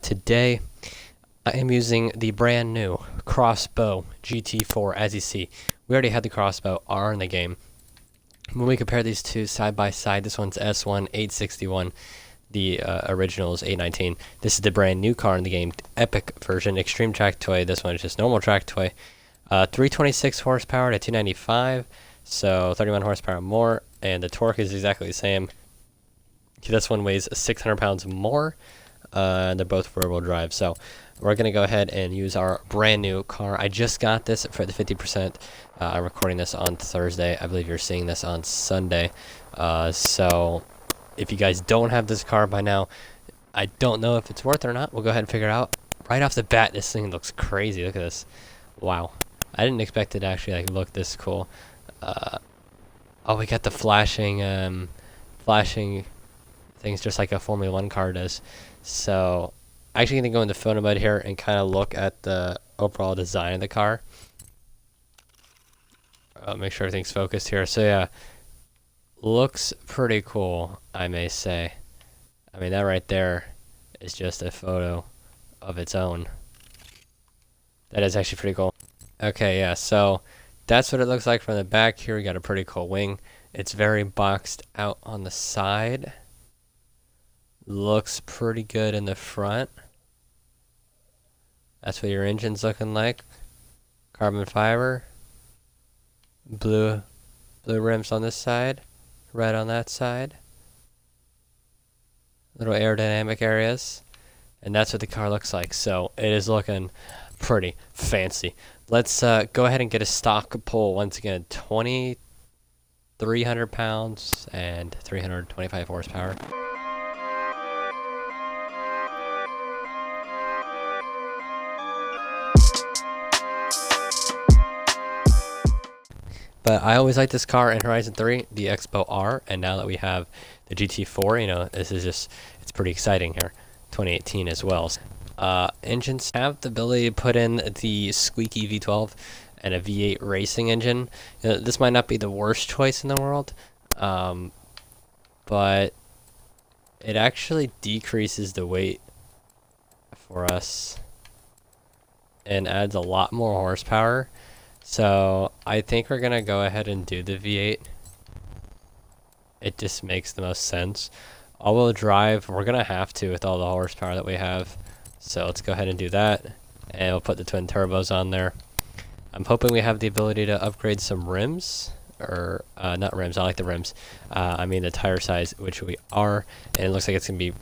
Today, I am using the brand new crossbow GT4. As you see, we already had the crossbow R in the game. When we compare these two side by side, this one's S1 861. The original is 819. This is the brand new car in the game, Epic version, Extreme Track Toy. This one is just normal track toy. 326 horsepower to 295, so 31 horsepower more, and the torque is exactly the same. This one weighs 600 pounds more, and they're both rear-wheel drive. So we're going to go ahead and use our brand new car. I just got this for the 50%. I'm recording this on Thursday. I believe you're seeing this on Sunday. So if you guys don't have this car by now, I don't know if it's worth it or not. We'll go ahead and figure it out. Right off the bat, this thing looks crazy. Look at this. Wow. I didn't expect it to actually look this cool. Oh, we got the flashing things just like a Formula 1 car does. So I'm actually going to go into photo mode here and kind of look at the overall design of the car. Make sure everything's focused here. So yeah, looks pretty cool, I may say. I mean, that right there is just a photo of its own. That is actually pretty cool. Okay, yeah, so that's what it looks like from the back. Here we got a pretty cool wing. It's very boxed out on the side. Looks pretty good in the front. That's what your engine's looking like. Carbon fiber. Blue rims on this side. Red on that side. Little aerodynamic areas. And that's what the car looks like. So it is looking pretty fancy. Let's go ahead and get a stock pull. Once again, 2,300 pounds and 325 horsepower. But I always liked this car in Horizon 3, the Expo R, and now that we have the GT4, you know, this is just, it's pretty exciting here. 2018 as well. Engines have the ability to put in the squeaky V12 and a V8 racing engine. You know, this might not be the worst choice in the world, but it actually decreases the weight for us and adds a lot more horsepower. So I think we're gonna go ahead and do the V8. It just makes the most sense. All-wheel drive, we're gonna have to with all the horsepower that we have. So let's go ahead and do that, and we'll put the twin turbos on there. I'm hoping we have the ability to upgrade some rims, or not rims. I like the rims. I mean the tire size, which we are, and it looks like it's gonna be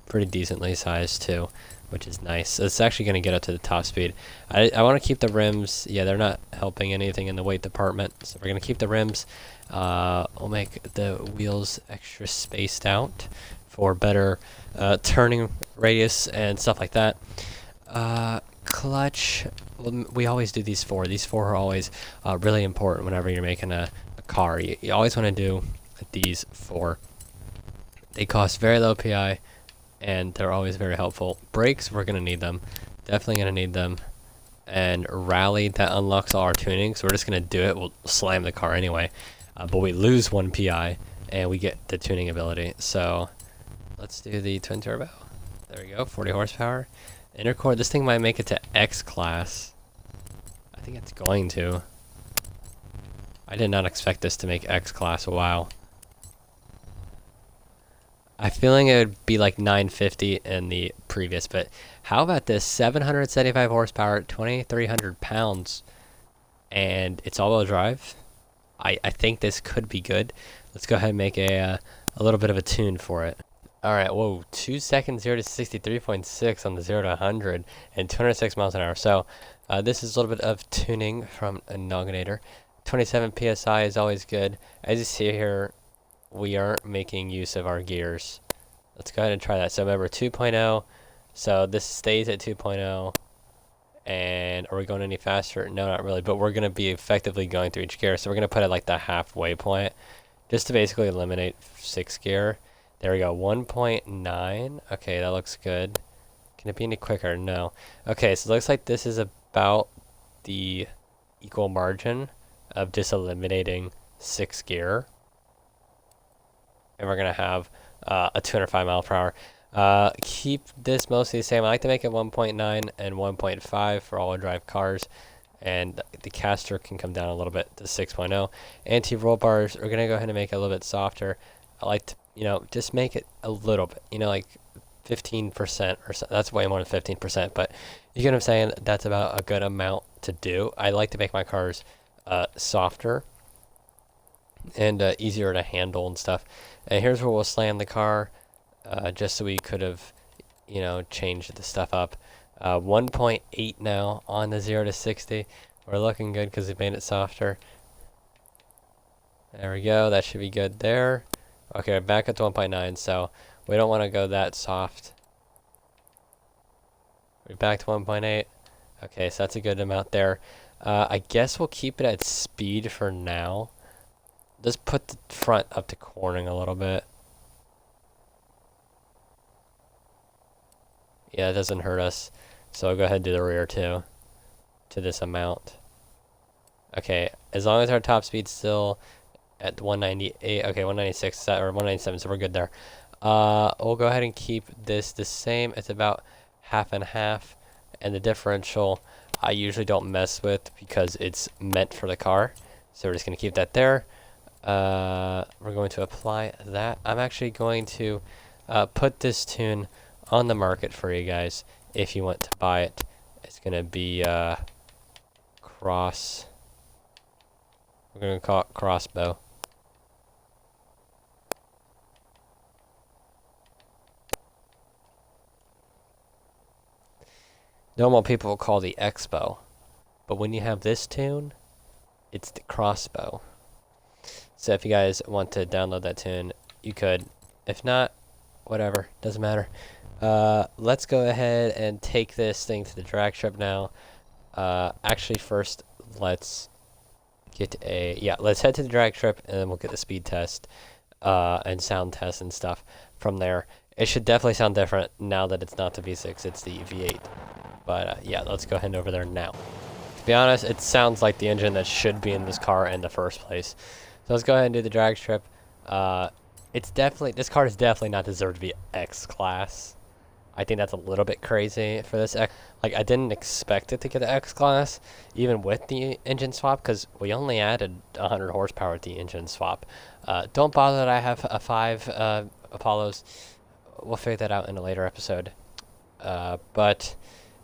pretty decently sized too, which is nice. So it's actually going to get up to the top speed. I want to keep the rims. Yeah, they're not helping anything in the weight department, so we're going to keep the rims. We'll make the wheels extra spaced out for better turning radius and stuff like that. Clutch, we always do these four. These four are always really important whenever you're making a car. You always want to do these four. They cost very low PI, and they're always very helpful. Brakes, we're going to need them. Definitely going to need them. And rally, that unlocks all our tuning, so we're just going to do it. We'll slam the car anyway. But we lose 1 PI, and we get the tuning ability. So let's do the twin turbo. There we go, 40 horsepower. Intercore, this thing might make it to X class. I think it's going to. I did not expect this to make X class. Wow. I feel like it would be like 950 in the previous, but how about this? 775 horsepower, 2,300 pounds, and it's all-wheel drive. I think this could be good. Let's go ahead and make a little bit of a tune for it. All right, whoa, 2 seconds 0 to 63.6 on the 0 to 100, and 206 miles an hour. So this is a little bit of tuning from a Knogginator. 27 PSI is always good. As you see here, we aren't making use of our gears. Let's go ahead and try that. So remember 2.0, so this stays at 2.0, and are we going any faster? No, not really, but we're going to be effectively going through each gear. So we're going to put it like the halfway point just to basically eliminate 6th gear. There we go, 1.9. Okay, that looks good. Can it be any quicker? No. Okay, so it looks like this is about the equal margin of just eliminating 6th gear. And we're going to have a 205 mile per hour. Keep this mostly the same. I like to make it 1.9 and 1.5 for all-wheel drive cars, and the caster can come down a little bit to 6.0. Anti-roll bars, we're gonna go ahead and make it a little bit softer. I like to, just make it a little bit, like 15% or so. That's way more than 15%, but you get what I'm saying. That's about a good amount to do. I like to make my cars softer and easier to handle and stuff. And here's where we'll slam the car, just so we could have, changed the stuff up. 1.8 now on the 0 to 60. We're looking good because we made it softer. There we go. That should be good there. Okay, back up to 1.9, so we don't want to go that soft. We're back to 1.8. Okay, so that's a good amount there. I guess we'll keep it at speed for now. Just put the front up to cornering a little bit. Yeah, it doesn't hurt us. So I'll go ahead and do the rear too, to this amount. Okay, as long as our top speed's still at 198, okay, 196 or 197, so we're good there. We'll go ahead and keep this the same. It's about half and half, and the differential I usually don't mess with because it's meant for the car. So we're just going to keep that there. We're going to apply that. I'm actually going to put this tune on the market for you guys if you want to buy it. It's going to be cross. We're going to call it crossbow. Normal people will call the Expo, but when you have this tune, it's the crossbow. So if you guys want to download that tune, you could. If not, whatever, doesn't matter. Let's go ahead and take this thing to the drag strip now. Actually, first, let's get let's head to the drag strip, and then we'll get the speed test and sound test and stuff from there. It should definitely sound different now that it's not the V6, it's the V8. But yeah, let's go ahead over there now. To be honest, it sounds like the engine that should be in this car in the first place. So let's go ahead and do the drag strip. This car is definitely not deserved to be X class. I think that's a little bit crazy for this X. Like, I didn't expect it to get an X class, even with the engine swap, because we only added 100 horsepower with the engine swap. Don't bother that I have a 5 Apollos. We'll figure that out in a later episode. But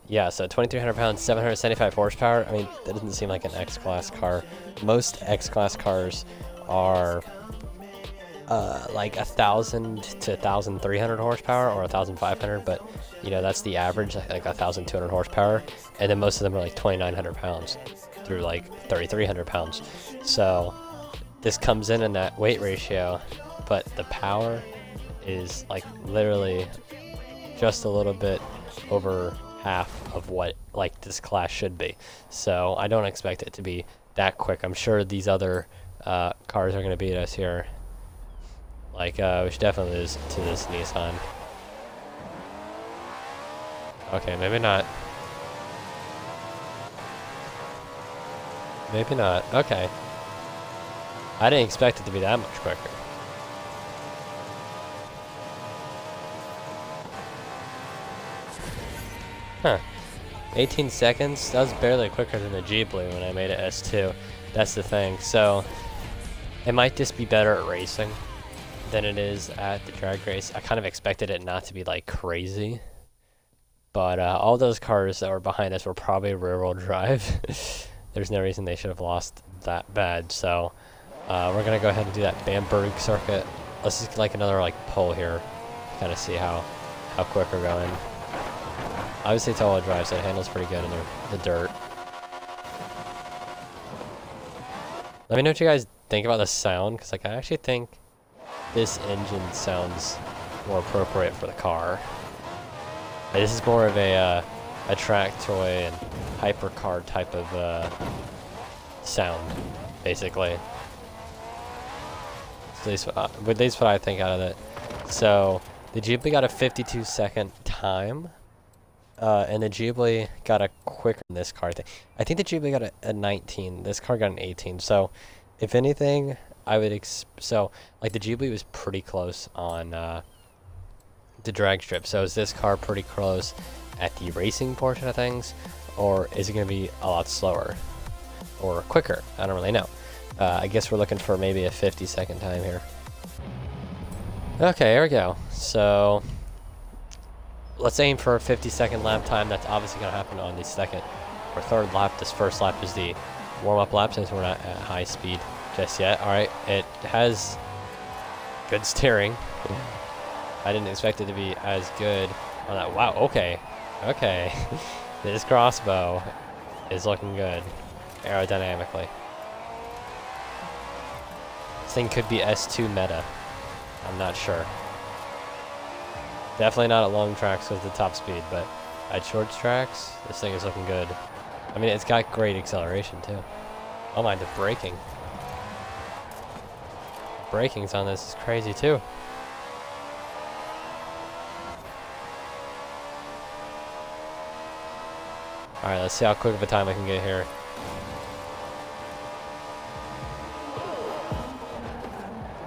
yeah, so 2,300 pounds, 775 horsepower. I mean, that doesn't seem like an X-Class car. Most X-Class cars are like 1,000 to 1,300 horsepower or 1,500, but that's the average, like 1,200 horsepower. And then most of them are like 2,900 pounds through like 3,300 pounds. So this comes in that weight ratio, but the power is like literally just a little bit over half of what like this class should be. So I don't expect it to be that quick. I'm sure these other cars are going to beat us here. Like we should definitely lose to this Nissan. Okay, maybe not. Maybe not. Okay. I didn't expect it to be that much quicker. Huh. 18 seconds? That was barely quicker than the Ghibli when I made it S2. That's the thing. So, it might just be better at racing than it is at the drag race. I kind of expected it not to be like crazy. But all those cars that were behind us were probably rear-wheel drive. There's no reason they should have lost that bad. So, we're going to go ahead and do that Bamberg circuit. Let's just get like another like pole here. Kind of see how quick we're going. Obviously it's all-wheel drive, so it handles pretty good in the dirt. Let me know what you guys think about the sound, because like I actually think this engine sounds more appropriate for the car. Like, this is more of a track toy and hypercar type of sound, basically. At least what I think out of it. So the Ghibli got a 52-second time. And the Ghibli got a quicker than this car. I think the Ghibli got a 19. This car got an 18. So, if anything, I would so like the Ghibli was pretty close on the drag strip. So is this car pretty close at the racing portion of things, or is it going to be a lot slower or quicker? I don't really know. I guess we're looking for maybe a 50-second time here. Okay, here we go. So let's aim for a 50-second lap time. That's obviously going to happen on the second or third lap. This first lap is the warm-up lap since we're not at high speed just yet. All right, it has good steering. I didn't expect it to be as good on that. Wow, okay. Okay. This crossbow is looking good aerodynamically. This thing could be S2 meta. I'm not sure. Definitely not at long tracks with the top speed, but at short tracks, this thing is looking good. I mean, it's got great acceleration too. Oh my, the braking. Braking's on this is crazy too. Alright, let's see how quick of a time I can get here.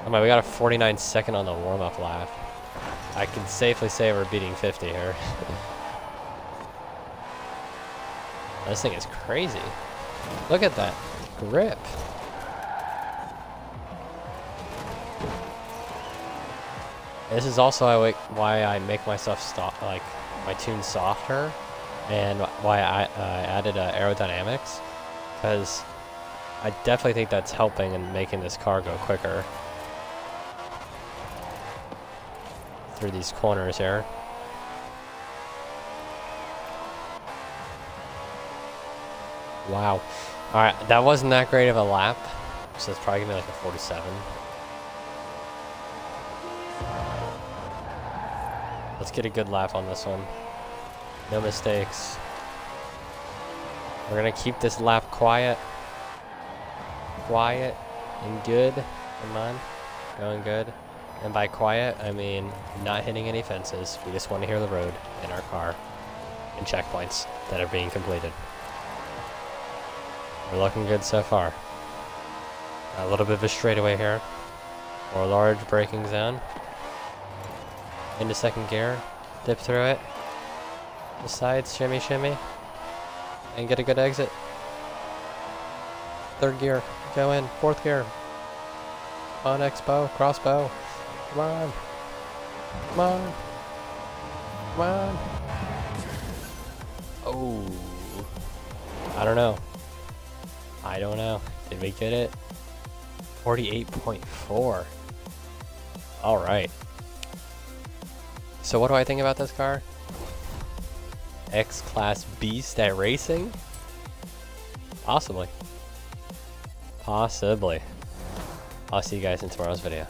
Oh my, we got a 49-second on the warm-up lap. I can safely say we're beating 50 here. This thing is crazy. Look at that grip. This is also why I make myself stop, like my tune softer, and why I added aerodynamics, because I definitely think that's helping in making this car go quicker through these corners here. Wow. Alright, that wasn't that great of a lap, so it's probably gonna be like a 47. Let's get a good lap on this one. No mistakes. We're gonna keep this lap quiet. Quiet and good. Come on. Going good. And by quiet, I mean not hitting any fences. We just want to hear the road in our car and checkpoints that are being completed. We're looking good so far. A little bit of a straightaway here. More large braking zone. Into second gear. Dip through it. The sides, shimmy, shimmy. And get a good exit. Third gear. Go in. Fourth gear. On X-bow. Crossbow. Come on. Come on. Come on. Oh. I don't know. I don't know. Did we get it? 48.4. Alright. So what do I think about this car? X-Class beast at racing? Possibly. Possibly. I'll see you guys in tomorrow's video.